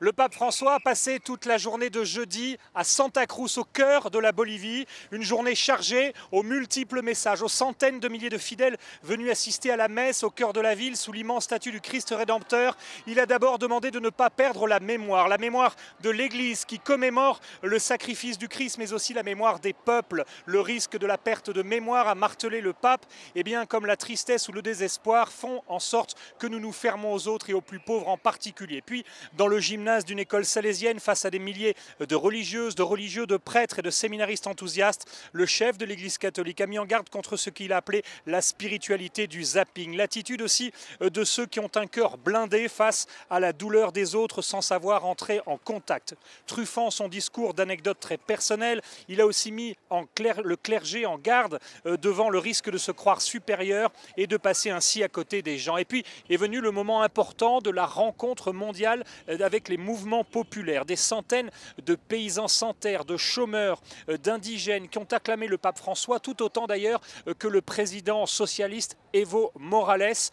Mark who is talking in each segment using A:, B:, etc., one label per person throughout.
A: Le pape François a passé toute la journée de jeudi à Santa Cruz, au cœur de la Bolivie. Une journée chargée aux multiples messages, aux centaines de milliers de fidèles venus assister à la messe au cœur de la ville sous l'immense statue du Christ Rédempteur. Il a d'abord demandé de ne pas perdre la mémoire de l'Église qui commémore le sacrifice du Christ, mais aussi la mémoire des peuples. Le risque de la perte de mémoire, a martelé le pape, et bien comme la tristesse ou le désespoir font en sorte que nous nous fermons aux autres et aux plus pauvres en particulier. Puis, dans le gymnase d'une école salésienne, face à des milliers de religieuses, de religieux, de prêtres et de séminaristes enthousiastes, le chef de l'Église catholique a mis en garde contre ce qu'il a appelé la spiritualité du zapping, l'attitude aussi de ceux qui ont un cœur blindé face à la douleur des autres sans savoir entrer en contact. Truffant son discours d'anecdotes très personnelles, il a aussi mis le clergé en garde devant le risque de se croire supérieur et de passer ainsi à côté des gens. Et puis est venu le moment important de la rencontre mondiale avec les mouvements populaires, des centaines de paysans sans terre, de chômeurs, d'indigènes qui ont acclamé le pape François, tout autant d'ailleurs que le président socialiste Evo Morales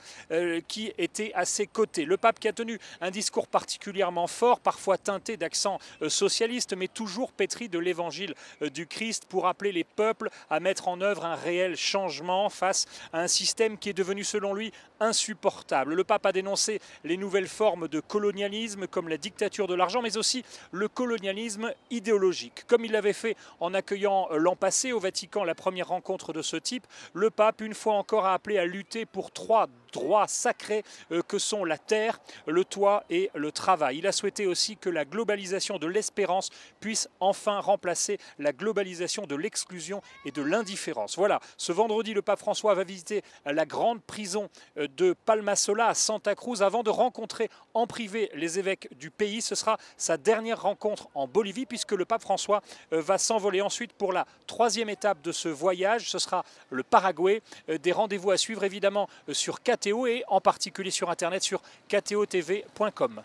A: qui était à ses côtés. Le pape qui a tenu un discours particulièrement fort, parfois teinté d'accent socialiste, mais toujours pétri de l'évangile du Christ pour appeler les peuples à mettre en œuvre un réel changement face à un système qui est devenu selon lui insupportable. Le pape a dénoncé les nouvelles formes de colonialisme comme la dictature de l'argent, mais aussi le colonialisme idéologique. Comme il l'avait fait en accueillant l'an passé au Vatican la première rencontre de ce type, le pape, une fois encore, a appelé à lutter pour trois droits sacrés que sont la terre, le toit et le travail. Il a souhaité aussi que la globalisation de l'espérance puisse enfin remplacer la globalisation de l'exclusion et de l'indifférence. Voilà, ce vendredi, le pape François va visiter la grande prison de Palmasola à Santa Cruz avant de rencontrer en privé les évêques du pays. Ce sera sa dernière rencontre en Bolivie puisque le pape François va s'envoler ensuite pour la troisième étape de ce voyage. Ce sera le Paraguay. Des rendez-vous à suivre évidemment sur KTO et en particulier sur internet sur ktotv.com.